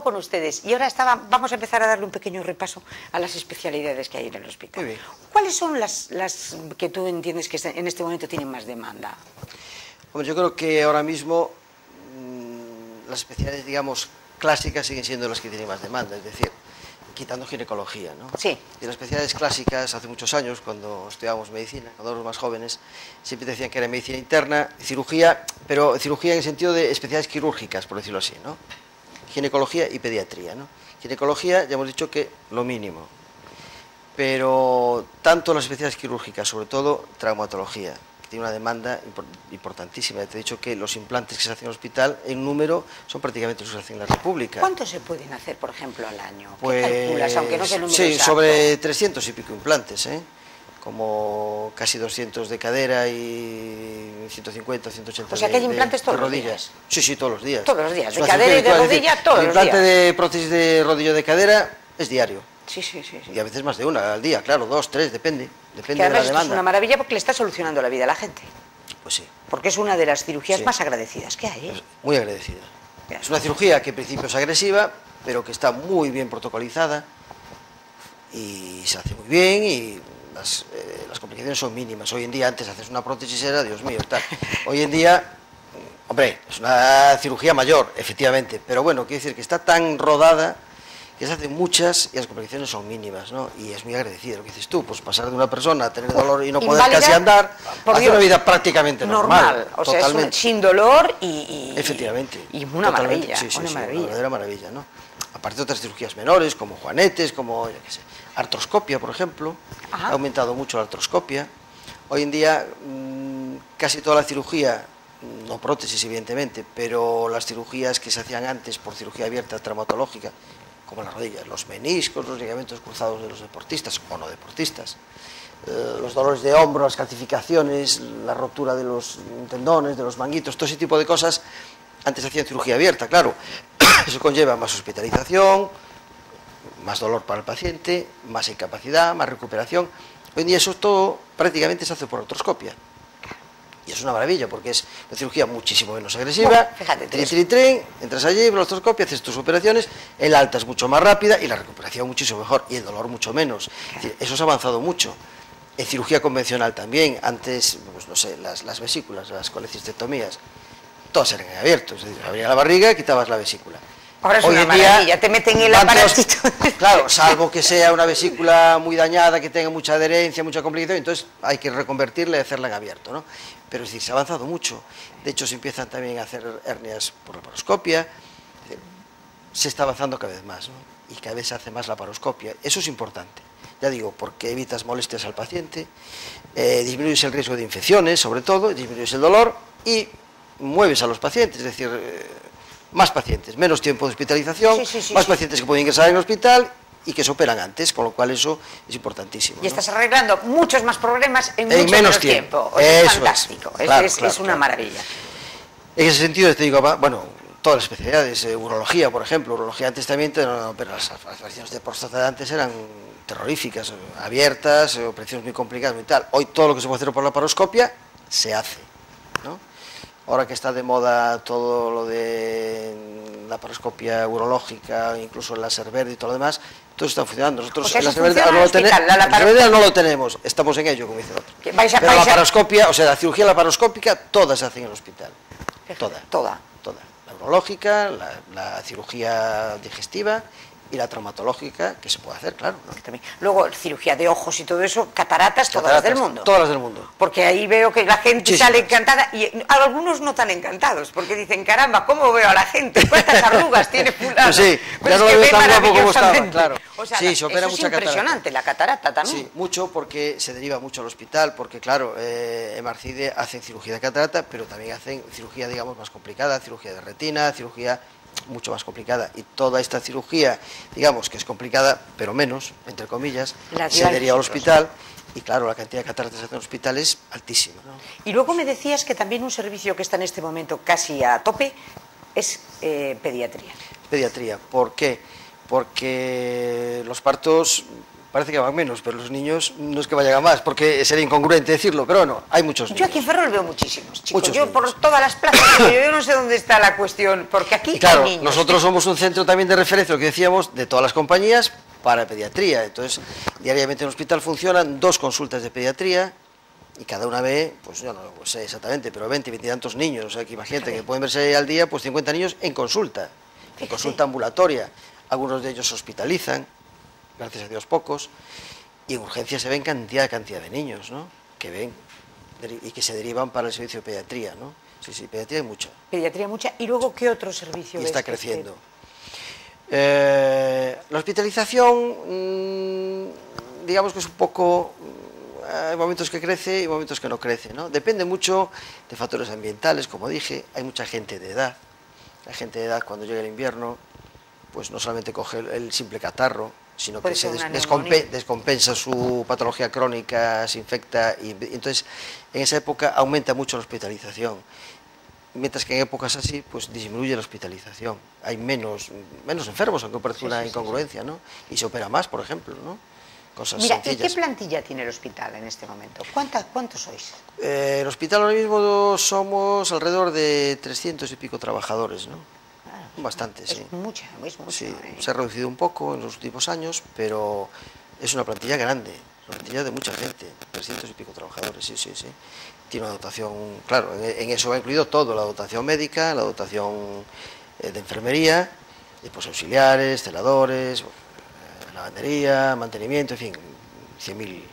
sigo con ustedes. Y ahora vamos a empezar a darle un pequeño repaso a las especialidades que hay en el hospital. Muy bien. ¿Cuáles son las que tú entiendes que en este momento tienen más demanda? Hombre, yo creo que ahora mismo las especialidades, digamos, clásicas siguen siendo las que tienen más demanda, es decir, quitando ginecología, ¿no? Sí. Y las especialidades clásicas, hace muchos años, cuando estudiábamos medicina, cuando éramos más jóvenes, siempre decían que era medicina interna, cirugía, pero cirugía en el sentido de especialidades quirúrgicas, por decirlo así, ¿no? Ginecología y pediatría, ¿no? Ginecología, ya hemos dicho que lo mínimo, pero tanto las especialidades quirúrgicas, sobre todo traumatología, tiene una demanda importantísima. Te he dicho que los implantes que se hacen en el hospital, en número, son prácticamente los que se hacen en la República. ¿Cuántos se pueden hacer, por ejemplo, al año? Pues, ¿Qué calculas, aunque no sea el número sí, exacto? sobre 300 y pico implantes, como casi 200 de cadera y 150, 180 O sea, que hay implantes de todos los rodillas. días. Sí, sí, todos los días. Todos los días, Es de una cadera y de cirugía, rodilla, todos el los días. implante de prótesis de rodillo de cadera es diario. Sí, sí, sí. Y a veces más de una al día, claro, 2, 3, depende Que de la además esto es demanda. una maravilla porque le está solucionando la vida a la gente. Pues sí. Porque es una de las cirugías Sí. más agradecidas que hay, ¿eh? Es muy agradecida. Ya. Es una cirugía que en principio es agresiva, pero que está muy bien protocolizada y se hace muy bien y las complicaciones son mínimas. Hoy en día, antes haces una prótesis era, Dios mío, tal. Hoy en día, hombre, es una cirugía mayor, efectivamente, pero bueno, quiere decir que está tan rodada que se hacen muchas y las complicaciones son mínimas, ¿no? Y es muy agradecido lo que dices tú, pues pasar de una persona a tener dolor y no poder Inválida, casi andar, por hacer Dios, una vida prácticamente normal. O sea, totalmente. sin dolor y Efectivamente. Y una totalmente. maravilla, Sí, sí, una sí, maravilla. una verdadera maravilla, ¿no? Aparte de otras cirugías menores, como juanetes, como, yo qué sé, artroscopia, por ejemplo. Ajá. Ha aumentado mucho la artroscopia. Hoy en día, casi toda la cirugía, no prótesis evidentemente, pero las cirugías que se hacían antes por cirugía abierta traumatológica, como las rodillas, los meniscos, los ligamentos cruzados de los deportistas o no deportistas, los dolores de hombro, las calcificaciones, la rotura de los tendones, de los manguitos, todo ese tipo de cosas, antes hacían cirugía abierta, claro. Eso conlleva más hospitalización, más dolor para el paciente, más incapacidad, más recuperación. Hoy en día eso todo prácticamente se hace por artroscopia. Y es una maravilla porque es una cirugía muchísimo menos agresiva. Bueno, fíjate, entras allí, por la artroscopia, haces tus operaciones, el alta es mucho más rápida y la recuperación muchísimo mejor y el dolor mucho menos. Es decir, eso se ha avanzado mucho. En cirugía convencional también, antes, pues no sé, las vesículas, las colecistectomías, todas eran abiertos, es decir, abría la barriga y quitabas la vesícula. Ahora es Hoy una en día, maravilla, te meten el aparatito. Claro, salvo que sea una vesícula muy dañada, que tenga mucha adherencia, mucha complicación, entonces hay que reconvertirla y hacerla en abierto, ¿no? Pero es decir, se ha avanzado mucho. De hecho, se empiezan también a hacer hernias por laparoscopia. Se está avanzando cada vez más, ¿no? Y cada vez se hace más laparoscopia. Eso es importante, ya digo, porque evitas molestias al paciente, disminuyes el riesgo de infecciones, sobre todo, disminuyes el dolor y mueves a los pacientes, es decir, más pacientes, menos tiempo de hospitalización, más pacientes que pueden ingresar en el hospital y que se operan antes, con lo cual eso es importantísimo. Y estás arreglando muchos más problemas en mucho menos tiempo. O sea, Eso es fantástico, es una maravilla. En ese sentido, te digo, bueno, todas las especialidades, urología, por ejemplo, urología antes también, pero las operaciones de próstata de antes eran terroríficas, abiertas, operaciones muy complicadas y tal. Hoy todo lo que se puede hacer por la laparoscopia se hace, ¿no? Ahora que está de moda todo lo de la laparoscopia urológica, incluso el láser verde y todo lo demás, todo está funcionando. Nosotros o sea, el láser verde no lo tenemos, estamos en ello, como dice el otro. Pero la laparoscopia, o sea, la cirugía laparoscópica, todas se hacen en el hospital. Toda. La urológica, la cirugía digestiva y la traumatológica, que se puede hacer, claro, ¿no? También. Luego, cirugía de ojos y todo eso, cataratas, todas las del mundo. Todas las del mundo. Porque ahí veo que la gente sale encantada y algunos no tan encantados, porque dicen, caramba, ¿cómo veo a la gente? ¿Cuántas arrugas tiene fulano? Pues sí, pero ya no es lo que veo tan guapo como estaba, claro. O sea, sí, se opera eso mucha es impresionante, la catarata también. Sí, mucho porque se deriva mucho al hospital, porque claro, en Marcide hacen cirugía de catarata, pero también hacen cirugía, digamos, más complicada, cirugía de retina, cirugía mucho más complicada, y toda esta cirugía, digamos, que es complicada, pero menos, entre comillas, se deriva al hospital, y claro, la cantidad de cataratas en el hospital es altísima, ¿no? Y luego me decías que también un servicio que está en este momento casi a tope es pediatría. Pediatría, ¿por qué? Porque los partos parece que van menos, pero los niños no es que vayan a más, porque sería incongruente decirlo, pero no, hay muchos niños. Yo aquí en Ferrol veo muchísimos, chicos. Muchos yo niños. por todas las plazas, pero yo no sé dónde está la cuestión, porque aquí Y claro, hay niños. nosotros somos un centro también de referencia, lo que decíamos, de todas las compañías para pediatría. Entonces, diariamente en el hospital funcionan 2 consultas de pediatría y cada una ve, pues yo no lo sé exactamente, pero 20 y tantos niños. O sea, que imagínate que pueden verse al día pues 50 niños en consulta ambulatoria. Algunos de ellos se hospitalizan, gracias a Dios pocos, y en urgencia se ven cantidad de niños, ¿no? Que ven y que se derivan para el servicio de pediatría, ¿no? Sí, pediatría hay mucha. Pediatría mucha. ¿Y luego qué otro servicio Y ves está que creciendo. La hospitalización, digamos que es un poco, hay momentos que crece y momentos que no crece, ¿no? Depende mucho de factores ambientales, como dije, hay mucha gente de edad. La gente de edad cuando llega el invierno, pues no solamente coge el simple catarro, sino que se descompensa su patología crónica, se infecta, y entonces en esa época aumenta mucho la hospitalización. Mientras que en épocas así, pues disminuye la hospitalización. Hay menos enfermos, aunque parece una incongruencia, ¿no? Y se opera más, por ejemplo, ¿no? Cosas sencillas. ¿Y qué plantilla tiene el hospital en este momento? ¿Cuántos sois? El hospital ahora mismo somos alrededor de 300 y pico trabajadores, ¿no? Bastante, sí. Es mucha. Sí, se ha reducido un poco en los últimos años, pero es una plantilla grande, una plantilla de mucha gente, 300 y pico trabajadores, sí. Tiene una dotación, claro, en eso va incluido todo, la dotación médica, la dotación de enfermería, pues auxiliares, celadores, lavandería, mantenimiento, en fin, 100.000,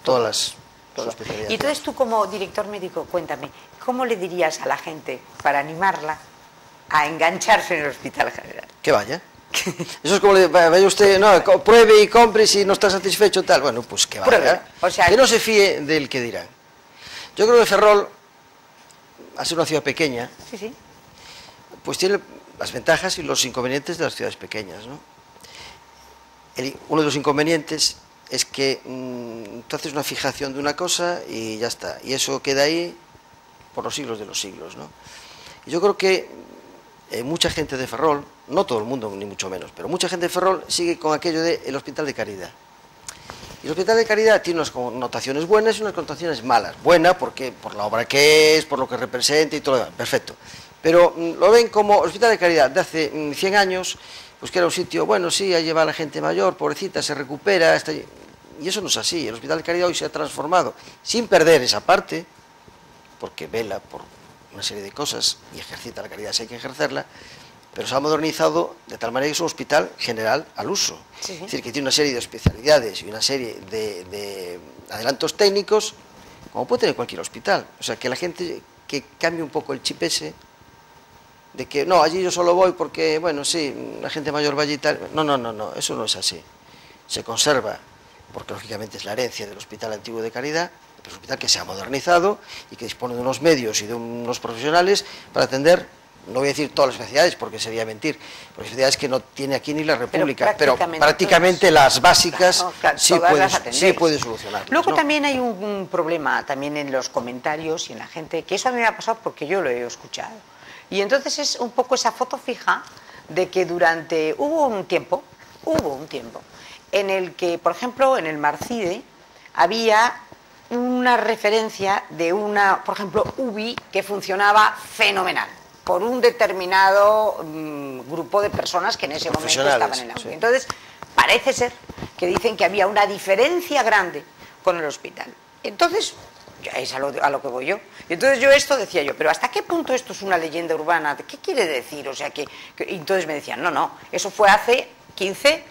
todas las especialidades. Y entonces tú como director médico, cuéntame, ¿cómo le dirías a la gente para animarla a engancharse en el Hospital General? Que vaya. Eso es como le vaya usted, no, pruebe y compre, si no está satisfecho, tal. Bueno, pues que vaya. Pruebe. O sea, que no se fíe del que dirán. Yo creo que Ferrol, al ser una ciudad pequeña, sí, pues tiene las ventajas y los inconvenientes de las ciudades pequeñas, ¿no? Uno de los inconvenientes es que tú haces una fijación de una cosa y ya está. Y eso queda ahí por los siglos de los siglos, ¿no? Y yo creo que mucha gente de Ferrol, no todo el mundo ni mucho menos, pero mucha gente de Ferrol sigue con aquello del hospital de caridad. Y el hospital de caridad tiene unas connotaciones buenas y unas connotaciones malas. Buena porque por la obra que es, por lo que representa y todo lo demás, perfecto. Pero lo ven como hospital de caridad de hace 100 años, pues que era un sitio, bueno, sí, ahí lleva a la gente mayor, pobrecita, se recupera, y eso no es así. El hospital de caridad hoy se ha transformado, sin perder esa parte, porque vela por una serie de cosas y ejercita la caridad si hay que ejercerla, pero se ha modernizado de tal manera que es un hospital general al uso. Sí. Es decir, que tiene una serie de especialidades y una serie de adelantos técnicos, como puede tener cualquier hospital. O sea, que la gente que cambie un poco el chip ese, de que no, allí yo solo voy porque, bueno, sí, la gente mayor va allí y tal. No, eso no es así. Se conserva, porque lógicamente es la herencia del hospital antiguo de caridad, pero es un hospital que se ha modernizado y que dispone de unos medios y de unos profesionales para atender, no voy a decir todas las especialidades porque sería mentir, porque especialidades que no tiene aquí ni la República, pero prácticamente las básicas sí puede solucionarlas. Luego ¿no? también hay un problema también en los comentarios y en la gente, que eso a mí me ha pasado porque yo lo he escuchado. Y entonces es un poco esa foto fija de que hubo un tiempo en el que, por ejemplo, en el Marcide había una referencia de una, por ejemplo, UBI que funcionaba fenomenal por un determinado grupo de personas que en ese momento estaban en la UBI. Sí. Entonces, parece ser que dicen que había una diferencia grande con el hospital. Entonces, es a lo que voy yo. Y entonces esto decía yo, pero ¿hasta qué punto esto es una leyenda urbana? ¿Qué quiere decir? O sea, y entonces me decían, no, eso fue hace 15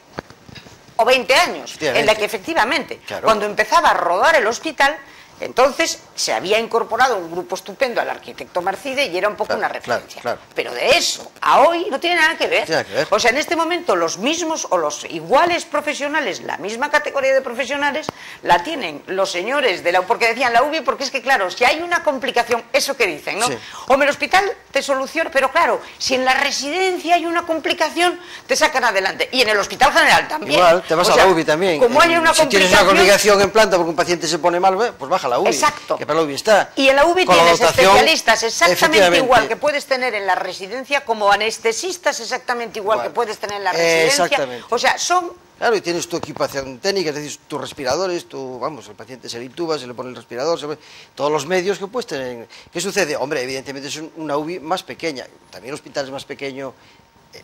o 20 años, en la que efectivamente, claro, cuando empezaba a rodar el hospital, entonces se había incorporado un grupo estupendo al arquitecto Marcide y era un poco una referencia. Claro. Pero de eso a hoy no tiene nada que ver. O sea, en este momento los mismos o los iguales profesionales, la misma categoría de profesionales, la tienen los señores de la... Porque decían la UBI, porque es que claro, si hay una complicación, eso que dicen, ¿no? Sí. Hombre, el hospital te soluciona, pero claro, si en la residencia hay una complicación, te sacan adelante. Y en el hospital general también. Igual, te vas a la UBI también. Como haya una si tienes una complicación en planta porque un paciente se pone mal, pues baja la UBI. Exacto. Que para la UBI está. Y en la UBI tienes especialistas exactamente igual que puedes tener en la residencia, como anestesistas exactamente igual que puedes tener en la residencia. Exactamente. O sea, son Claro, y tienes tu equipación técnica, es decir, tus respiradores, vamos, el paciente se le intuba, se le pone el respirador, todos los medios que puedes tener. ¿Qué sucede? Hombre, evidentemente es una UBI más pequeña, también el hospital es más pequeño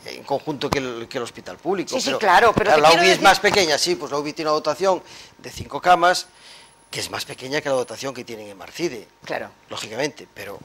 en conjunto que el hospital público. Sí, claro, pero la UBI es más pequeña, sí, pues la UBI tiene una dotación de 5 camas, que es más pequeña que la dotación que tienen en Marcide. Claro. Lógicamente, pero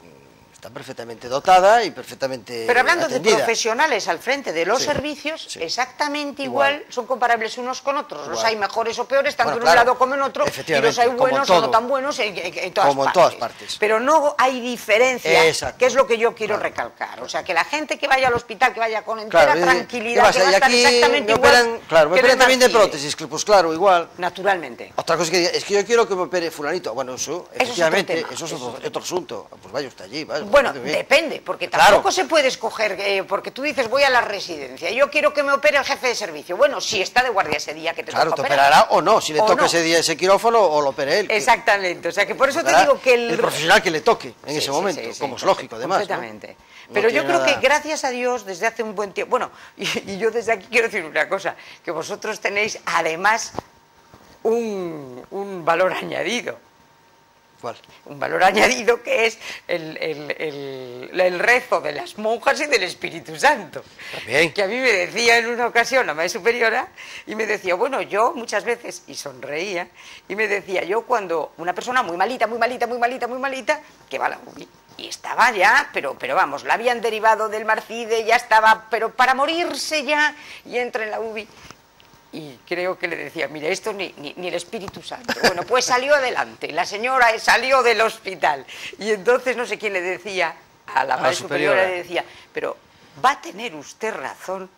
está perfectamente dotada y perfectamente Pero hablando atendida. de profesionales al frente de los Sí, servicios, sí. exactamente igual, son comparables unos con otros. Igual. Los hay mejores o peores, tanto Bueno, en un claro, lado como en otro, y efectivamente, los hay como buenos en o no todo. tan buenos en todas Como en partes. todas partes. Pero no hay diferencia, Exacto. que es lo que yo quiero Claro. recalcar. O sea, que la gente que vaya al hospital, que vaya con entera Claro, tranquilidad, que va a y estar aquí exactamente me igual. operan, claro, me que en el operan también de Marcide. prótesis, que pues claro, igual. Naturalmente. Otra cosa que diga, es que yo quiero que me opere fulanito. Bueno, eso, otro efectivamente, tema, eso es eso es otro asunto. Pues vaya usted allí, vaya. Bueno, muy bien. depende, porque Claro. tampoco se puede escoger, porque tú dices voy a la residencia, yo quiero que me opere el jefe de servicio. Bueno, si está de guardia ese día que te Claro, toca te operar. operará o no, si le O toca no. ese día ese quirófano o lo opere él. Exactamente, o sea que por eso te Operará digo que el profesional que le toque en Sí, ese sí, momento, sí, sí, como es lógico además. ¿no? completamente. No Pero yo tiene creo nada- que gracias a Dios desde hace un buen tiempo, bueno, y yo desde aquí quiero decir una cosa, que vosotros tenéis además un valor añadido. ¿Cuál? Un valor añadido que es el rezo de las monjas y del Espíritu Santo. También. Que a mí me decía en una ocasión la madre superiora, y me decía, bueno, yo muchas veces, y sonreía, y me decía, yo cuando una persona muy malita, que va a la UBI, y estaba ya, pero vamos, la habían derivado del Marcide, ya estaba, pero para morirse ya, y entra en la UBI. Y creo que le decía, mira, esto ni el Espíritu Santo. Bueno, pues salió adelante, la señora salió del hospital. Y entonces no sé quién le decía, a la madre superiora le decía, pero va a tener usted razón,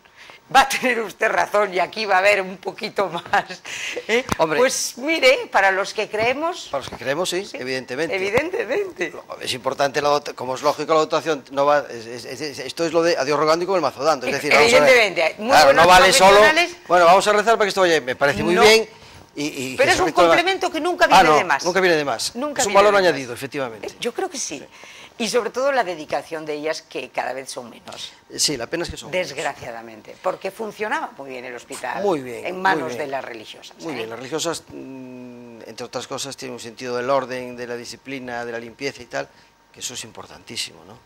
y aquí va a haber un poquito más. ¿Eh? Hombre. Pues mire, para los que creemos... Para los que creemos, sí, evidentemente. Evidentemente. Es importante, como es lógico, la dotación no va, esto es lo de a Dios rogando y con el mazo dando. Es decir, vamos a ver. Evidentemente, muy Claro, buenos no vale solo. profesionales. Bueno, vamos a rezar para que esto vaya. Me parece muy No. bien. Pero es un complemento que nunca viene de más. Nunca viene de más. Nunca es un viene valor de más. añadido, efectivamente. Yo creo que sí. Y sobre todo la dedicación de ellas, que cada vez son menos. Sí, la pena es que son menos. Desgraciadamente, porque funcionaba muy bien el hospital. Muy bien, en manos muy bien. de las religiosas. Muy bien, las religiosas, entre otras cosas, tienen un sentido del orden, de la disciplina, de la limpieza y tal, que eso es importantísimo, ¿no?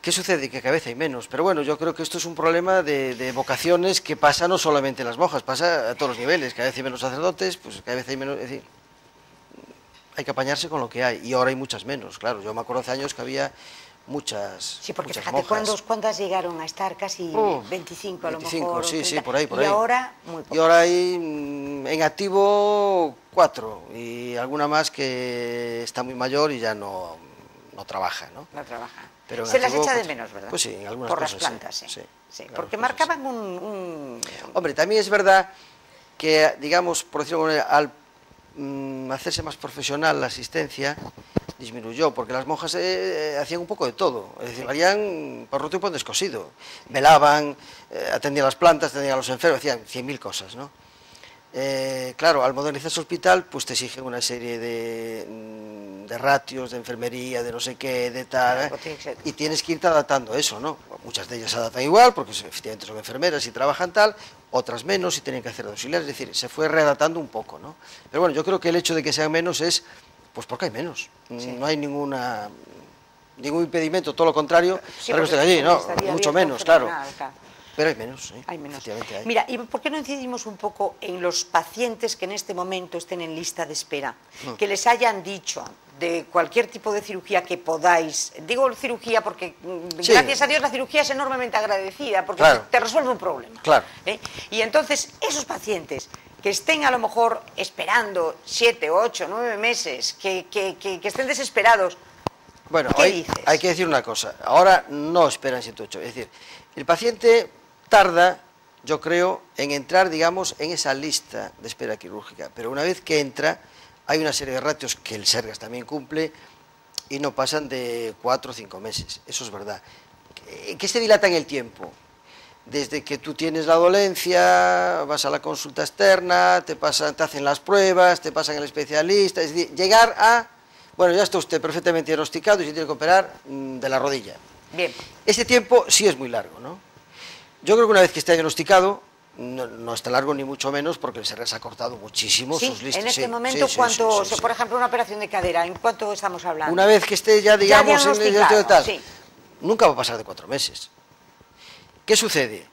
¿Qué sucede? Que cada vez hay menos. Pero bueno, yo creo que esto es un problema de vocaciones que pasa no solamente en las monjas, pasa a todos los niveles. Cada vez hay menos sacerdotes, pues cada vez hay menos... Es decir, hay que apañarse con lo que hay. Y ahora hay muchas menos, claro. Yo me acuerdo hace años que había muchas Sí, porque muchas fíjate, monjas. ¿cuántas llegaron a estar? Casi 25 a lo 25, mejor. sí, 30. sí, por ahí. Y ahora, muy pocas. Y ahora hay en activo 4 y alguna más que está muy mayor y ya no trabaja, ¿no? No trabaja. Pero en Se las activo, echa de pues, menos, ¿verdad? Pues sí, en algunas Por cosas las plantas, sí. sí. Sí, en Porque algunas cosas, marcaban un... Hombre, también es verdad que, digamos, por decirlo de alguna manera, al hacerse más profesional la asistencia, disminuyó, porque las monjas hacían un poco de todo, es decir, harían por roto y por descosido, velaban, atendían las plantas, atendían a los enfermos, hacían 100.000 cosas, ¿no? Claro, al modernizarse el hospital, pues te exigen una serie de ratios, de enfermería, de no sé qué, de tal, y tienes que irte adaptando a eso, ¿no? Muchas de ellas se adaptan igual, porque efectivamente son enfermeras y trabajan tal, otras menos y tienen que hacer de auxiliar, es decir, se fue readaptando un poco, ¿no? Pero bueno, yo creo que el hecho de que sean menos es, pues porque hay menos, sí. No hay ningún impedimento, todo lo contrario, sí, para que estén allí, ¿no? Mucho menos, claro. Pero hay menos, sí. Hay menos. Hay. Mira, ¿y por qué no incidimos un poco en los pacientes que en este momento estén en lista de espera? Que les hayan dicho de cualquier tipo de cirugía que podáis. Digo cirugía porque, sí, gracias a Dios, la cirugía es enormemente agradecida porque claro, te resuelve un problema. Claro. Y entonces, esos pacientes que estén a lo mejor esperando 7, 8, 9 meses, que estén desesperados, bueno, ¿qué dices? Hay que decir una cosa. Ahora no esperan 7, 8. Es decir, el paciente tarda, yo creo, en entrar, digamos, en esa lista de espera quirúrgica. Pero una vez que entra, hay una serie de ratios que el Sergas también cumple y no pasan de 4 o 5 meses. Eso es verdad. ¿Qué se dilata en el tiempo? Desde que tú tienes la dolencia, vas a la consulta externa, te hacen las pruebas, te pasan el especialista, es decir, llegar a... Bueno, ya está usted perfectamente diagnosticado y se tiene que operar de la rodilla. Bien. Ese tiempo sí es muy largo, ¿no? Yo creo que una vez que esté diagnosticado, no es tan largo ni mucho menos, porque el Sergas ha cortado muchísimo sus listas. En este momento, ¿cuánto, por ejemplo, una operación de cadera, en cuánto estamos hablando? Una vez que esté ya, digamos, en el tal, sí. Nunca va a pasar de 4 meses. ¿Qué sucede?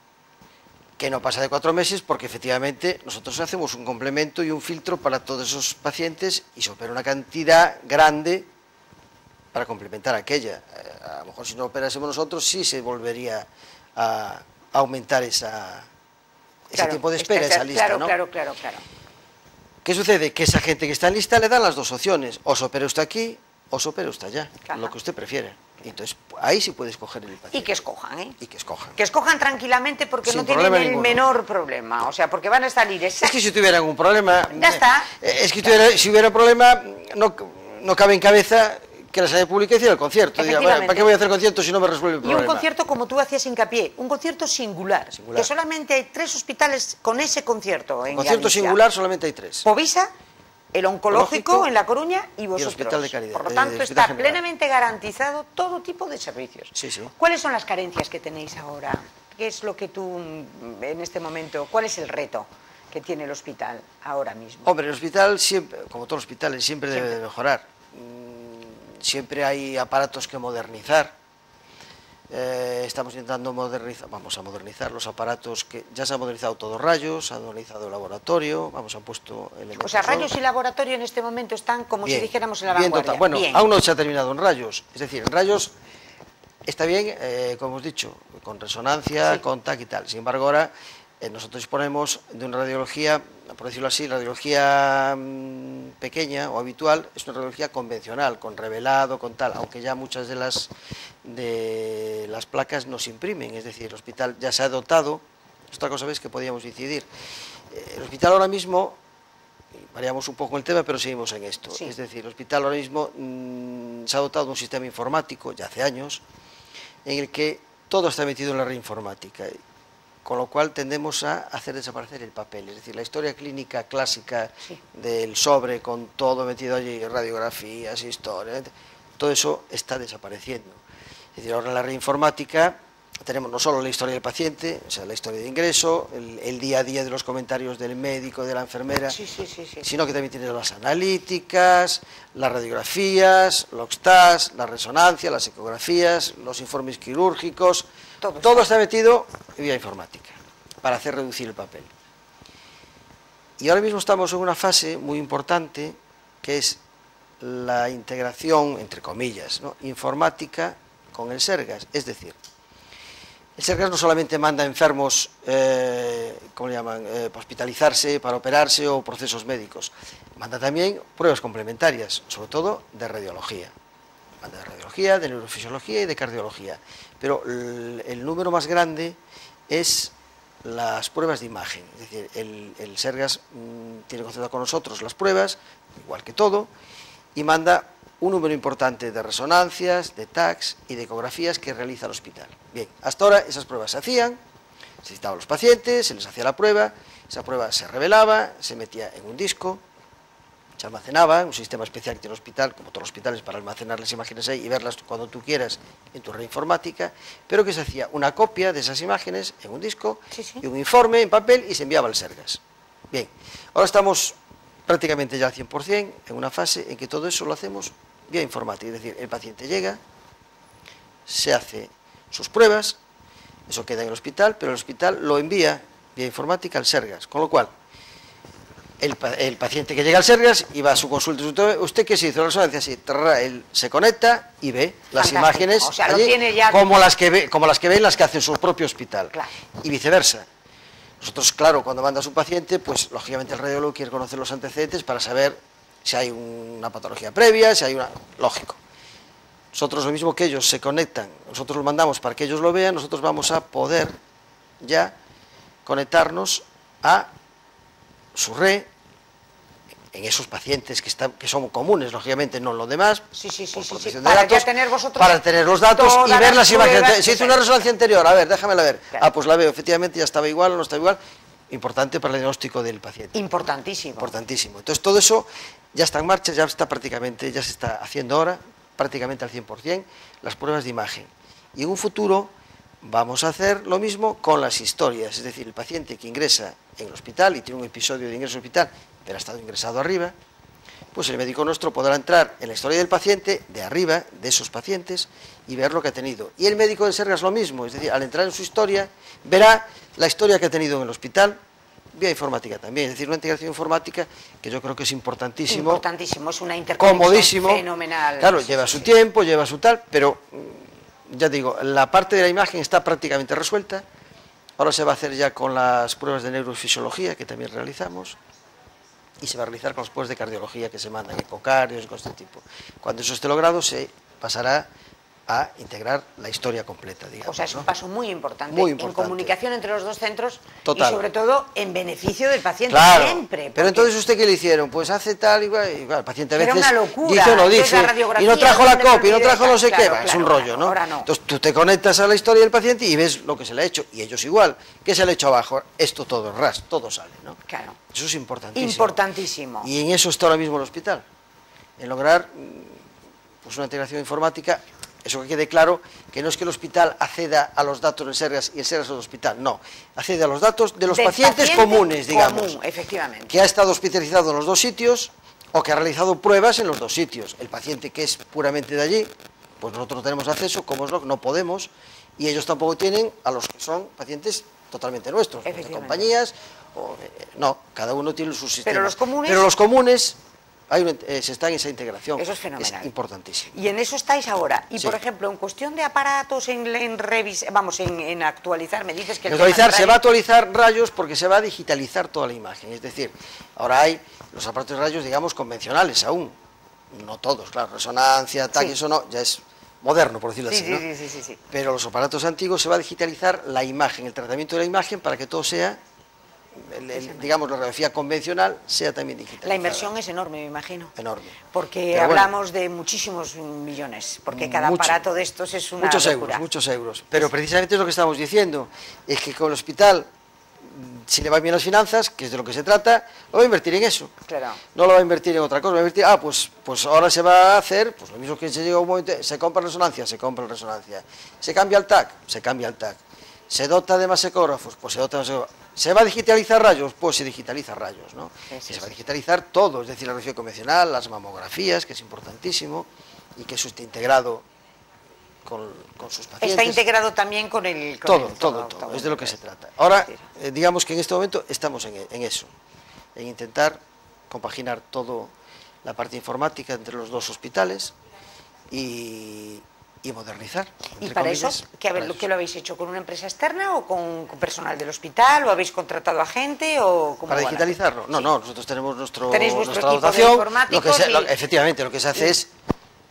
Que no pasa de 4 meses porque efectivamente nosotros hacemos un complemento y un filtro para todos esos pacientes y se opera una cantidad grande para complementar aquella. A lo mejor si no operásemos nosotros sí se volvería a aumentar ese tiempo de espera, esa lista, claro, ¿no? Claro. ¿Qué sucede? Que esa gente que está en lista le dan las dos opciones, o se opera usted aquí, o se opera usted allá, lo que usted prefiere. Entonces, ahí sí puede escoger el paciente. Y que escojan, ¿eh? Y que escojan. Que escojan tranquilamente porque Sin no tienen el ninguno. menor problema, o sea, porque van a salir Es que si tuvieran un problema... Ya está. Es que si hubiera un problema, no cabe en cabeza que la sanidad pública hiciera el concierto. Diga, ¿para qué voy a hacer concierto si no me resuelve el problema? Y un concierto, como tú hacías hincapié, un concierto singular. Que solamente hay 3 hospitales con ese concierto en concierto Galicia. Singular solamente hay 3. Povisa, el oncológico en La Coruña y vosotros. Y el Hospital de Caridad. Por lo tanto, está plenamente garantizado todo tipo de servicios. Sí. ¿Cuáles son las carencias que tenéis ahora? ¿Qué es lo que tú, en este momento, cuál es el reto que tiene el hospital ahora mismo? Hombre, el hospital, siempre, como todos los hospitales, siempre debe de mejorar. Siempre hay aparatos que modernizar. Estamos intentando vamos a modernizar los aparatos que ya se han modernizado todos rayos, se ha modernizado el laboratorio, han puesto elementos. O sea, rayos y laboratorio en este momento están como si dijéramos en la bien vanguardia. Bueno, aún no se ha terminado en rayos, es decir, en rayos está bien, como hemos dicho, con resonancia, con TAC y tal. Sin embargo, ahora nosotros disponemos de una radiología, por decirlo así, radiología pequeña o habitual, es una radiología convencional, con revelado, con tal, aunque ya muchas de las placas no se imprimen, es decir, el hospital ya se ha dotado. Otra cosa es que podíamos incidir. El hospital ahora mismo, variamos un poco el tema, pero seguimos en esto, es decir, el hospital ahora mismo se ha dotado de un sistema informático, ya hace años, en el que todo está metido en la red informática, con lo cual tendemos a hacer desaparecer el papel, es decir, la historia clínica clásica del sobre con todo metido allí, radiografías, historias, todo eso está desapareciendo. Es decir, ahora en la red informática tenemos no solo la historia del paciente, o sea, la historia de ingreso, el día a día de los comentarios del médico, de la enfermera, sino que también tienes las analíticas, las radiografías, los TAS, la resonancia, las ecografías, los informes quirúrgicos, todo está metido en vía informática para hacer reducir el papel. Y ahora mismo estamos en una fase muy importante que es la integración, entre comillas, ¿no?, informática con el Sergas, es decir, el Sergas no solamente manda enfermos, ¿cómo le llaman?, para hospitalizarse, para operarse o procesos médicos, manda también pruebas complementarias, sobre todo de radiología. Manda de radiología, de neurofisiología y de cardiología. Pero el número más grande es las pruebas de imagen. Es decir, el Sergas tiene concertado con nosotros las pruebas, igual que todo, y manda un número importante de resonancias, de TACs y de ecografías que realiza el hospital. Bien, hasta ahora esas pruebas se hacían, se citaban los pacientes, se les hacía la prueba, esa prueba se revelaba, se metía en un disco, se almacenaba, un sistema especial que tiene el hospital, como todos los hospitales, para almacenar las imágenes ahí y verlas cuando tú quieras en tu red informática, pero que se hacía una copia de esas imágenes en un disco y un informe en papel y se enviaba al Sergas. Bien, ahora estamos prácticamente ya al 100% en una fase en que todo eso lo hacemos vía informática, es decir, el paciente llega, se hace sus pruebas, eso queda en el hospital, pero el hospital lo envía vía informática al Sergas, con lo cual el paciente que llega al Sergas y va a su consulta, ¿usted qué se hizo? La resonancia, sí, él se conecta y ve las imágenes, o sea, allí, lo tiene ya como las que ven las que hace su propio hospital, claro, y viceversa. Nosotros, claro, cuando manda a su paciente, pues lógicamente el radiólogo quiere conocer los antecedentes para saber si hay una patología previa, si hay una... Lógico. Nosotros, lo mismo que ellos se conectan, nosotros lo mandamos para que ellos lo vean, nosotros vamos a poder ya conectarnos a su red en esos pacientes que son comunes, lógicamente, no en los demás, por protección de datos, para tener los datos y ver las imágenes. Se hizo una resonancia anterior, a ver, déjamela ver. Claro. Ah, pues la veo, efectivamente ya estaba igual o no estaba igual. Importante para el diagnóstico del paciente. Importantísimo. Importantísimo. Entonces todo eso ya está en marcha, ya se está haciendo ahora, prácticamente al 100%, las pruebas de imagen. Y en un futuro vamos a hacer lo mismo con las historias, es decir, el paciente que ingresa en el hospital y tiene un episodio de ingreso al hospital, pero ha estado ingresado arriba, pues el médico nuestro podrá entrar en la historia del paciente, de arriba, de esos pacientes, y ver lo que ha tenido. Y el médico de Sergas lo mismo, es decir, al entrar en su historia, verá la historia que ha tenido en el hospital, vía informática también, es decir, una integración informática que yo creo que es importantísimo. Importantísimo, es una interconexión comodísimo, fenomenal. Claro, lleva su tiempo, lleva su tal, pero ya digo, la parte de la imagen está prácticamente resuelta. Ahora se va a hacer ya con las pruebas de neurofisiología, que también realizamos, y se va a realizar con las pruebas de cardiología que se mandan, ecocardios y cosas de este tipo. Cuando eso esté logrado, se pasará a integrar la historia completa, digamos. O sea, es un ¿no? paso muy importante, Muy importante. en comunicación entre los dos centros. Total. Y sobre todo en beneficio del paciente, claro, siempre. Pero entonces, ¿usted qué le hicieron? Pues hace tal y el paciente a veces era una locura. dice o no dice, y no trajo la copia, y no trajo no sé qué, es un rollo, ¿no? Ahora no. Entonces tú te conectas a la historia del paciente y ves lo que se le ha hecho, y ellos igual. ¿Qué se le ha hecho abajo? Esto todo es RAS, todo sale, ¿no? Claro. Eso es importantísimo. Importantísimo. Y en eso está ahora mismo el hospital, en lograr pues una integración informática. Eso que quede claro, que no es que el hospital acceda a los datos del Sergas y el Sergas al hospital, no, accede a los datos de los pacientes comunes, digamos, común, efectivamente, que ha estado hospitalizado en los dos sitios o que ha realizado pruebas en los dos sitios. El paciente que es puramente de allí, pues nosotros no tenemos acceso, como es lo que no podemos, y ellos tampoco tienen a los que son pacientes totalmente nuestros, de compañías, no, cada uno tiene sus sistemas. Pero los comunes se está en esa integración. Eso es fenomenal. Es importantísimo. Y en eso estáis ahora. Y sí. por ejemplo, en cuestión de aparatos, en actualizar, me dices que... Se va a actualizar rayos porque se va a digitalizar toda la imagen. Es decir, ahora hay los aparatos de rayos, digamos, convencionales aún. No todos, claro, resonancia, tal, sí. Eso no, ya es moderno, por decirlo sí, así, ¿no? Sí. Pero los aparatos antiguos se va a digitalizar la imagen, el tratamiento de la imagen para que todo sea... digamos, la radiografía convencional sea también digital. La inversión es enorme, me imagino. Enorme. Porque hablamos de muchísimos millones, porque cada aparato de estos es una locura. Muchos euros. Pero precisamente es lo que estamos diciendo, es que con el hospital, si le van bien las finanzas, que es de lo que se trata, lo va a invertir en eso. Claro. No lo va a invertir en otra cosa, va a invertir, pues ahora se va a hacer, pues lo mismo que se llega un momento, se compra resonancia, se cambia el TAC, se dota de más ecógrafos, pues se dota de más ecógrafos. ¿Se va a digitalizar rayos? Pues se digitaliza rayos, ¿no? Sí. Se va a digitalizar todo, es decir, la radiografía convencional, las mamografías, que es importantísimo, y que eso esté integrado con sus pacientes. Está integrado también con el... Todo, es de lo que se trata. Ahora, digamos que en este momento estamos en eso, en intentar compaginar todo la parte informática entre los dos hospitales y modernizar. ¿Y para eso qué lo habéis hecho? ¿Con una empresa externa o con personal del hospital? ¿O habéis contratado a gente? O ¿Para digitalizarlo? No, nosotros tenemos nuestra dotación. Efectivamente, lo que se hace es...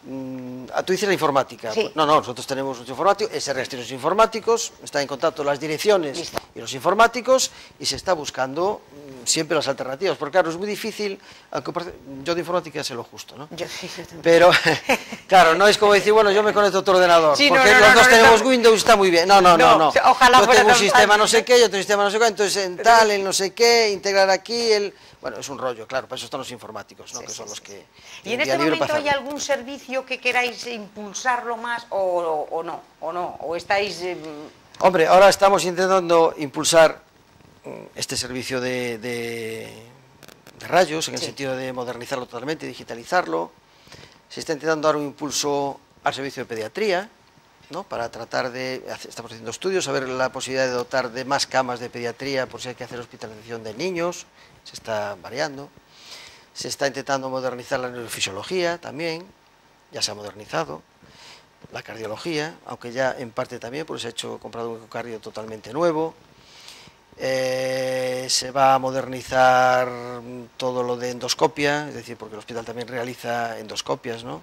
tú dices la informática. Sí. No, nosotros tenemos nuestro informático, SRS tiene los informáticos, están en contacto las direcciones y los informáticos, y se está buscando siempre las alternativas, porque claro, es muy difícil, aunque yo de informática sé lo justo, ¿no? Yo sí, yo pero, claro, no es como decir, bueno, yo me conecto a otro ordenador, sí, porque los dos tenemos Windows, está muy bien. No. Ojalá yo tengo un sistema no sé qué, yo tengo un sistema no sé qué, entonces en tal, en no sé qué, integrar aquí, bueno, es un rollo, claro, para eso están los informáticos, ¿no? Que son los que... ¿Y en este momento hay algún servicio que queráis impulsarlo más o no? ¿O estáis...? Hombre, ahora estamos intentando impulsar este servicio de rayos, en el sentido de modernizarlo totalmente, digitalizarlo. Se está intentando dar un impulso al servicio de pediatría, ¿no? Para tratar estamos haciendo estudios, a ver la posibilidad de dotar de más camas de pediatría por si hay que hacer hospitalización de niños, se está variando. Se está intentando modernizar la neurofisiología también, ya se ha modernizado. La cardiología, aunque ya en parte también, porque se ha comprado un ecocardio totalmente nuevo. Se va a modernizar todo lo de endoscopia, es decir, porque el hospital también realiza endoscopias, ¿no?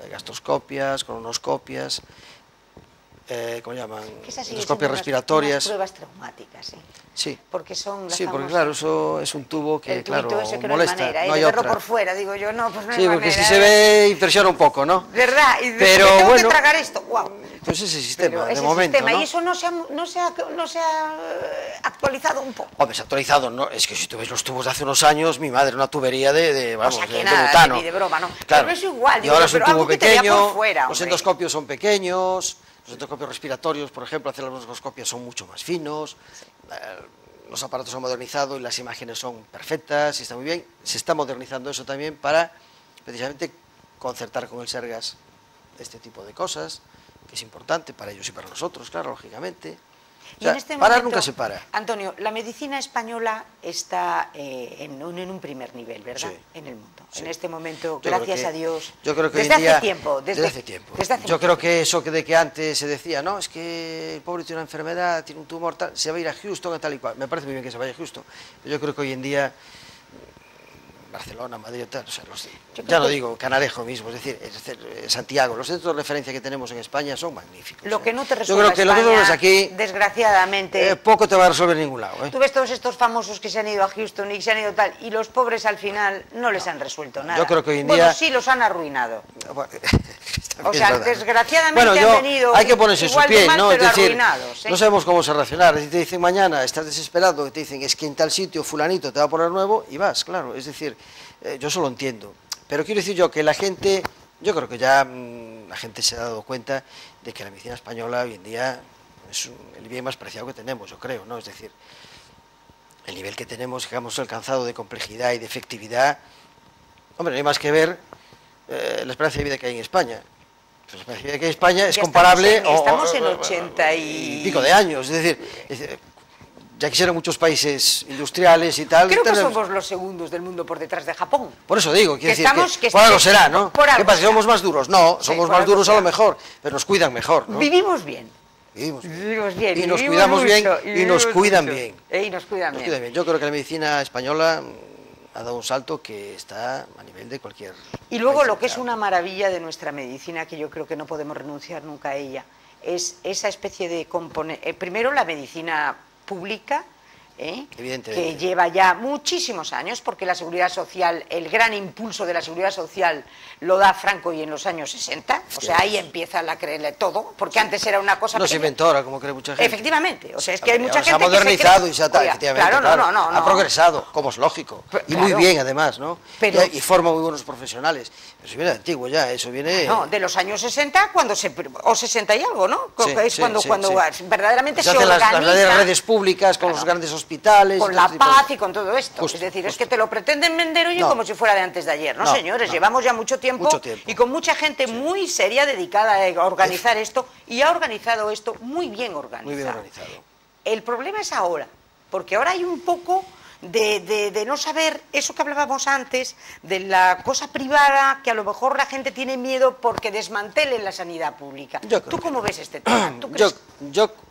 Gastroscopias, colonoscopias, ¿cómo llaman? Endoscopias respiratorias. Pruebas traumáticas, ¿sí? Sí. Porque son sí, porque claro, eso es un tubo que, claro, ese que molesta. No hay manera, no hay verlo otra. Por fuera, digo yo, no, pues no hay sí, manera. porque si se ve, impresiona un poco, ¿no? ¿Verdad? Y pero tengo bueno, que tragar esto, wow. Pues ese sistema, Pero de momento, sistema, ¿no? Y eso no se ha actualizado un poco. Hombre, se ha actualizado, ¿no? Es que si tú ves los tubos de hace unos años, mi madre, una tubería vamos, o sea, que de nada, butano. Ni de broma, ¿no? Claro. Pero es igual, y ahora es un tubo pequeño, fuera, los endoscopios son pequeños, Los endoscopios respiratorios, por ejemplo, hacer las broncoscopias son mucho más finos, los aparatos han modernizado y las imágenes son perfectas y está muy bien. Se está modernizando eso también para, precisamente, concertar con el Sergas este tipo de cosas, que es importante para ellos y para nosotros, claro, lógicamente. O sea, y en este parar momento, nunca se para. Antonio, la medicina española está en un primer nivel, ¿verdad? Sí. En el mundo. Sí. En este momento, Yo gracias creo a Dios. Yo creo que desde hoy en día, hace tiempo. Desde hace tiempo. Yo creo que eso de que antes se decía, no, es que el pobre tiene una enfermedad, tiene un tumor, tal, se va a ir a Houston, tal y cual. Me parece muy bien que se vaya a Houston. Pero yo creo que hoy en día Barcelona, Madrid, tal, o sea, ya no digo Canarejo mismo, es decir, Santiago, los centros de referencia que tenemos en España son magníficos. Lo que no te yo resuelve creo que España, los resuelves aquí, desgraciadamente, poco te va a resolver en ningún lado. Tú ves todos estos famosos que se han ido a Houston y se han ido tal, y los pobres al final no les han resuelto nada. Yo creo que hoy en bueno, día... sí, los han arruinado. Bueno, o sea, desgraciadamente bueno, han venido hay que ponerse en su igual de piel, mal, ¿no? Es pero decir, arruinados, ¿eh? no sabemos cómo se reaccionar. Si te dicen mañana, estás desesperado, te dicen es que en tal sitio fulanito te va a poner nuevo y vas, claro. Es decir, yo eso lo entiendo. Pero quiero decir yo que la gente, yo creo que ya la gente se ha dado cuenta de que la medicina española hoy en día es el bien más preciado que tenemos, yo creo, ¿no? Es decir, el nivel que tenemos, que hemos alcanzado de complejidad y de efectividad, hombre, no hay más que ver la esperanza de vida que hay en España. Pues la esperanza de vida que hay en España es comparable... Estamos en 80 y pico de años, es decir, ya quisieran muchos países industriales y tal... Creo que somos los segundos del mundo por detrás de Japón. Por eso digo, quiero decir que por algo será, ¿no? ¿Qué pasa? ¿Somos más duros? No, somos más duros a lo mejor, pero nos cuidan mejor, ¿no? Vivimos bien. Vivimos bien. Y nos cuidamos bien y nos cuidan bien. Y nos cuidan bien. Yo creo que la medicina española ha dado un salto que está a nivel de cualquier... Y luego lo que es una maravilla de nuestra medicina, que yo creo que no podemos renunciar nunca a ella, es esa especie de componente... primero, la medicina pública, que lleva ya muchísimos años, porque la seguridad social, el gran impulso de la seguridad social lo da Franco y en los años 60, o sea, ahí empieza a creerle todo, porque antes era una cosa... No se inventó ahora, como cree mucha gente. Efectivamente, o sea, es que hay mucha gente se ha modernizado que y se ha... efectivamente, claro, no. Ha progresado, como es lógico, y muy bien además, ¿no? Y forma muy buenos profesionales, pero eso viene de antiguo ya, eso viene... No, de los años 60, o 60 y algo, ¿no? Es cuando verdaderamente se organiza... Las redes públicas, con los grandes hospitales... Con la paz y con todo esto. Es decir, es que te lo pretenden vender hoy como si fuera de antes de ayer. No, señores, llevamos ya mucho tiempo y con mucha gente muy seria dedicada a organizar esto, y ha organizado esto muy bien organizado. Muy bien organizado. El problema es ahora, porque ahora hay un poco de no saber eso que hablábamos antes, de la cosa privada, que a lo mejor la gente tiene miedo porque desmantelen la sanidad pública. ¿Tú cómo ves este tema?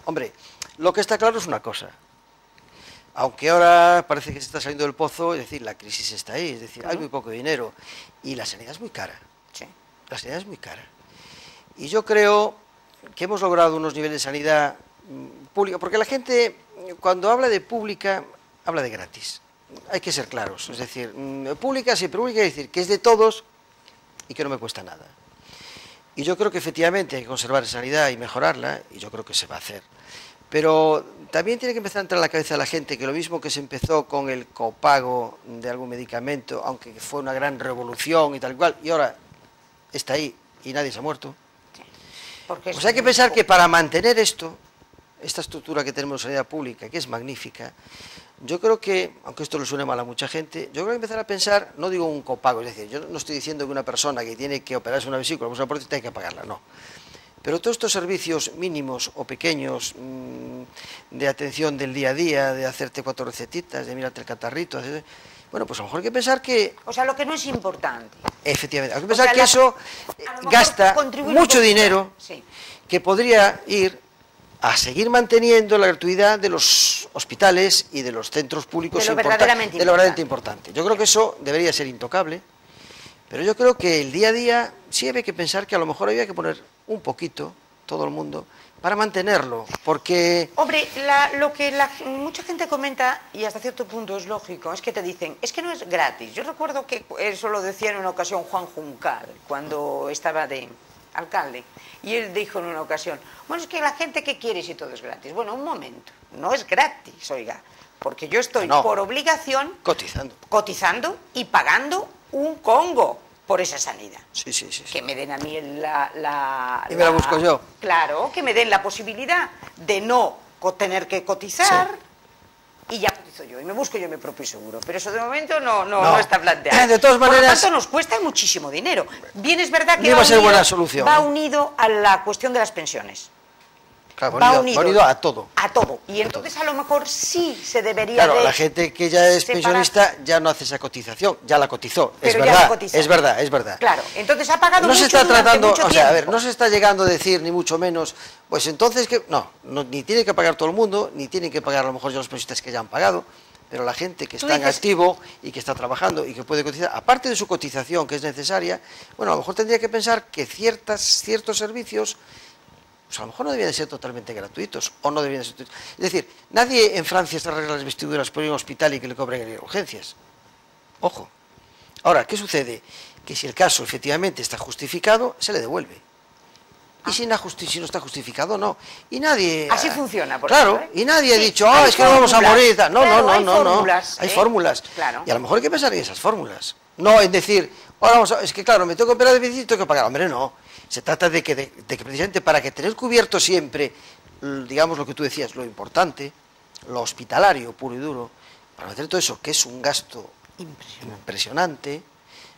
Hombre, lo que está claro es una cosa. Aunque ahora parece que se está saliendo del pozo, es decir, la crisis está ahí, es decir, hay muy poco dinero y la sanidad es muy cara. Sí. La sanidad es muy cara. Y yo creo que hemos logrado unos niveles de sanidad pública, porque la gente, cuando habla de pública, habla de gratis. Hay que ser claros, es decir, pública, sí, pública, es decir, que es de todos y que no me cuesta nada. Y yo creo que efectivamente hay que conservar esa sanidad y mejorarla, y yo creo que se va a hacer. Pero también tiene que empezar a entrar en la cabeza de la gente que lo mismo que se empezó con el copago de algún medicamento, aunque fue una gran revolución y tal cual, y ahora está ahí y nadie se ha muerto. Pues hay que pensar que para mantener esto, esta estructura que tenemos de sanidad pública, que es magnífica, yo creo que, aunque esto le suene mal a mucha gente, yo creo que empezar a pensar, no digo un copago, es decir, yo no estoy diciendo que una persona que tiene que operarse una vesícula, una prótesis, tiene que pagarla, no. Pero todos estos servicios mínimos o pequeños de atención del día a día, de hacerte 4 recetitas, de mirarte el catarrito, bueno, pues a lo mejor hay que pensar que... O sea, lo que no es importante. Efectivamente, hay que pensar que eso gasta mucho dinero que podría ir a seguir manteniendo la gratuidad de los hospitales y de los centros públicos de lo verdaderamente importante. Yo creo que eso debería ser intocable, pero yo creo que el día a día sí hay que pensar que a lo mejor había que poner un poquito, todo el mundo, para mantenerlo, porque... Hombre, lo que mucha gente comenta, y hasta cierto punto es lógico, es que te dicen, es que no es gratis. Yo recuerdo que eso lo decía en una ocasión Juan Juncal, cuando estaba de alcalde, y él dijo en una ocasión, bueno, es que la gente, ¿qué quiere si todo es gratis? Bueno, un momento, no es gratis, oiga, porque yo estoy por obligación... Cotizando. Cotizando y pagando un congo. por esa sanidad. Sí, sí, sí. Que me den a mí Y me la busco yo. Claro, que me den la posibilidad de no tener que cotizar, y ya cotizo yo, y me busco yo mi propio seguro. Pero eso de momento no está planteado. De todas maneras, por lo tanto, nos cuesta muchísimo dinero. Bien es verdad que no va a ser buena solución, va unido a la cuestión de las pensiones. Claro, va unido a todo. A todo. Y entonces a lo mejor sí se debería Claro, la gente que ya es pensionista ya no hace esa cotización, ya la cotizó. Pero es ya verdad, la cotizó. es verdad, es verdad. Claro, entonces ha pagado no mucho se está tratando, mucho o sea, a ver, tiempo. no se está llegando a decir ni mucho menos, pues entonces que no, ni tiene que pagar todo el mundo, ni tienen que pagar a lo mejor ya los pensionistas que ya han pagado, pero la gente que está en activo y que está trabajando y que puede cotizar, aparte de su cotización que es necesaria, bueno, a lo mejor tendría que pensar que ciertos servicios, pues a lo mejor no debían de ser totalmente gratuitos, o no debían de ser... Es decir, nadie en Francia se arregla las vestiduras por ir a un hospital y que le cobren en urgencias. Ojo. Ahora, ¿qué sucede? Que si el caso efectivamente está justificado, se le devuelve. Y si no está justificado, no. Y nadie... Así funciona, por claro, ejemplo, ¿eh? Y nadie ha dicho, hay es que no vamos a morir. No, claro, hay no. fórmulas, Hay fórmulas. Claro. Y a lo mejor hay que pensar en esas fórmulas. No en decir, ahora vamos a... Es que claro, me tengo que operar de déficit y tengo que pagar. Hombre, no. Se trata de que precisamente para que tener cubierto siempre, digamos lo que tú decías, lo importante, lo hospitalario, puro y duro, para hacer todo eso, que es un gasto impresionante,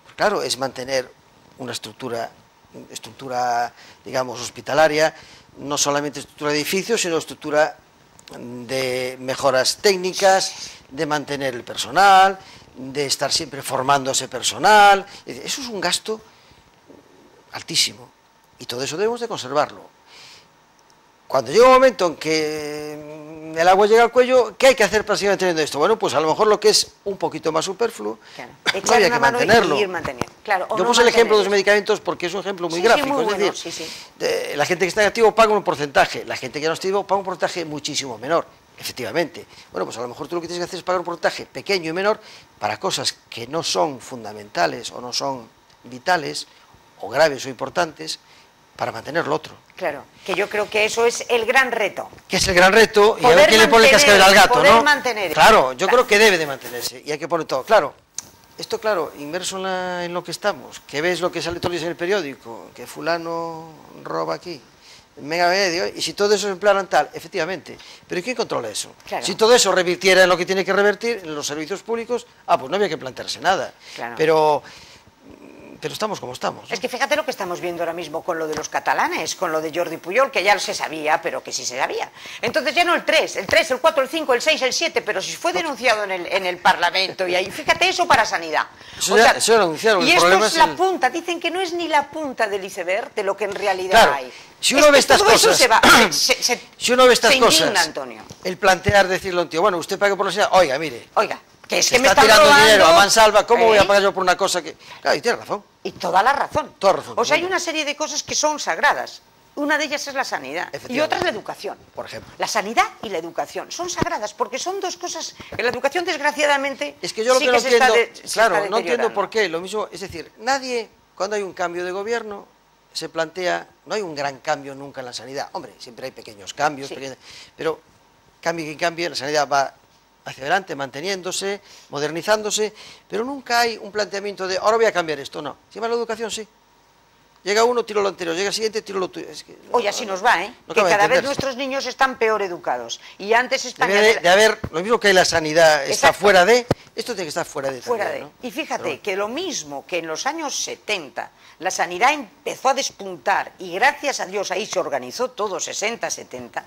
pues claro, es mantener una estructura, digamos, hospitalaria, no solamente estructura de edificios, sino estructura de mejoras técnicas, de mantener el personal, de estar siempre formándose personal. Eso es un gasto altísimo. Y todo eso debemos de conservarlo. Cuando llega un momento en que el agua llega al cuello, ¿qué hay que hacer para seguir manteniendo esto? Bueno, pues a lo mejor lo que es un poquito más superfluo, claro, no había que mantenerlo. Y ir manteniendo. Claro, yo puse el ejemplo de los medicamentos porque es un ejemplo muy gráfico. Muy bueno, es decir, la gente que está en activo paga un porcentaje, la gente que no está en activo paga un porcentaje muchísimo menor. Efectivamente. Bueno, pues a lo mejor tú lo que tienes que hacer es pagar un porcentaje pequeño y menor para cosas que no son fundamentales o no son vitales o graves o importantes, para mantener lo otro. Claro, que yo creo que eso es el gran reto. Que es el gran reto, y a ver quién le pone el cascabel al gato, ¿no? Mantener. Claro, yo creo que debe de mantenerse, y hay que poner todo. Claro, esto claro, inmerso en lo que estamos, que ves lo que sale todos los días en el periódico, que fulano roba aquí, mega medio, y si todo eso es en plan tal, efectivamente, pero ¿y quién controla eso? Claro. Si todo eso revirtiera en lo que tiene que revertir, en los servicios públicos, pues no había que plantearse nada. Claro. Pero estamos como estamos, ¿no? Es que fíjate lo que estamos viendo ahora mismo con lo de los catalanes, con lo de Jordi Pujol, que ya se sabía, pero que sí se sabía. Entonces ya no el 3, el 4, el 5, el 6, el 7, pero si fue denunciado en el Parlamento, y ahí, fíjate eso para sanidad. Eso lo denunciaron. Y el esto problema es la punta, dicen que no es ni la punta del iceberg de lo que en realidad hay. Si uno ve estas cosas, si uno ve estas cosas, Antonio. El plantear, decirle a un tío, bueno, usted pague por la sanidad, oiga, mire. Oiga, que es que me está tirando robando dinero a mansalva, ¿cómo voy a pagar yo por una cosa que...? Claro, y tiene razón. Y toda la razón. Toda razón. O sea, hay una serie de cosas que son sagradas. Una de ellas es la sanidad y otra es la educación. Por ejemplo. La sanidad y la educación son sagradas porque son dos cosas... En la educación, desgraciadamente, es que yo lo sí que no entiendo, claro, no entiendo deteriorando. por qué. Lo mismo, es decir, nadie, cuando hay un cambio de gobierno, se plantea... No hay un gran cambio nunca en la sanidad. Hombre, siempre hay pequeños cambios, pero cambie que cambie, la sanidad va hacia adelante, manteniéndose, modernizándose, pero nunca hay un planteamiento de ahora voy a cambiar esto, no. Si va la educación, sí. Llega uno, tiro lo anterior, llega el siguiente, tiro lo tuyo. Es que Oye, así nos va, ¿eh? No que cada vez entenderse. nuestros niños están peor educados. Y antes España... Debe de haber, lo mismo que la sanidad está fuera de, esto tiene que estar fuera de también, ¿no? Y fíjate que lo mismo que en los años 70 la sanidad empezó a despuntar y gracias a Dios ahí se organizó todo 60-70,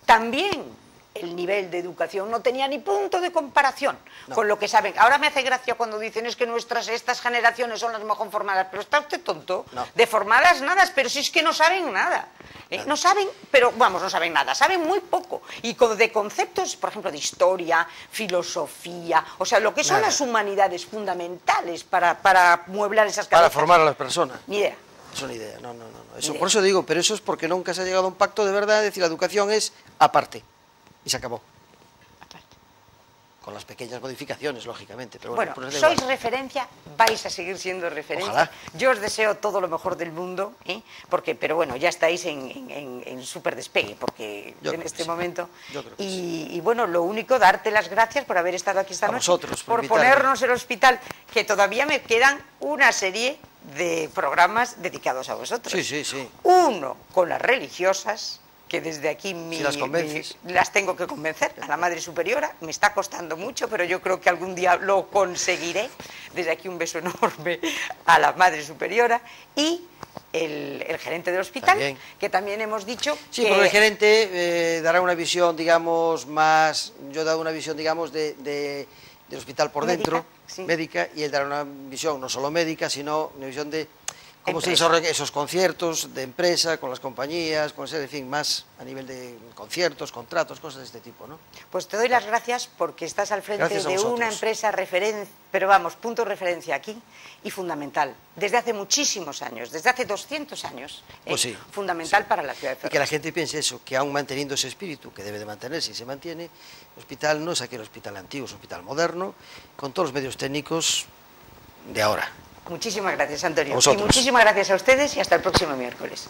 también el nivel de educación no tenía ni punto de comparación con lo que saben. Ahora me hace gracia cuando dicen es que estas generaciones son las mejor formadas, pero está usted tonto. No. De formadas nada, pero si es que no saben nada. No saben, pero vamos, no saben nada, saben muy poco. Y de conceptos, por ejemplo, de historia, filosofía, o sea, lo que son las humanidades fundamentales para mueblar esas cabezas. Para formar a las personas. Ni idea. Eso ni idea, no. Eso, por eso digo, pero eso es porque nunca se ha llegado a un pacto de verdad, es decir, la educación es aparte. Y se acabó. Con las pequeñas modificaciones, lógicamente. Pero bueno, pues sois referencia, vais a seguir siendo referencia. Ojalá. Yo os deseo todo lo mejor del mundo, pero bueno, ya estáis en súper despegue, porque en este momento. Yo creo que y bueno, lo único, darte las gracias por haber estado aquí esta noche. Vosotros, por ponernos el hospital, que todavía me quedan una serie de programas dedicados a vosotros. Sí, sí, sí. Uno con las religiosas, que desde aquí Si las convences. las tengo que convencer, a la Madre Superiora. Me está costando mucho, pero yo creo que algún día lo conseguiré. Desde aquí un beso enorme a la Madre Superiora. Y el gerente del hospital, También. que también hemos dicho Sí, que... porque el gerente dará una visión, digamos, más... Yo he dado una visión, digamos, del hospital por Médica, dentro, sí. médica, y él dará una visión no solo médica, sino una visión de cómo se Empresa. desarrollan esos conciertos de empresa, con las compañías, con ese, en fin, más a nivel de conciertos, contratos, cosas de este tipo, ¿no? Pues te doy las gracias porque estás al frente Gracias a de una vosotros. empresa referencia, pero vamos, punto de referencia aquí y fundamental. Desde hace muchísimos años, desde hace 200 años, Pues sí, fundamental sí. para la ciudad de Y que la Ferrol. gente piense eso, que aún manteniendo ese espíritu, que debe de mantenerse y se mantiene, el hospital no es aquel hospital antiguo, es un hospital moderno, con todos los medios técnicos de ahora. Muchísimas gracias, Antonio. Y Vosotros. muchísimas gracias a ustedes y hasta el próximo miércoles.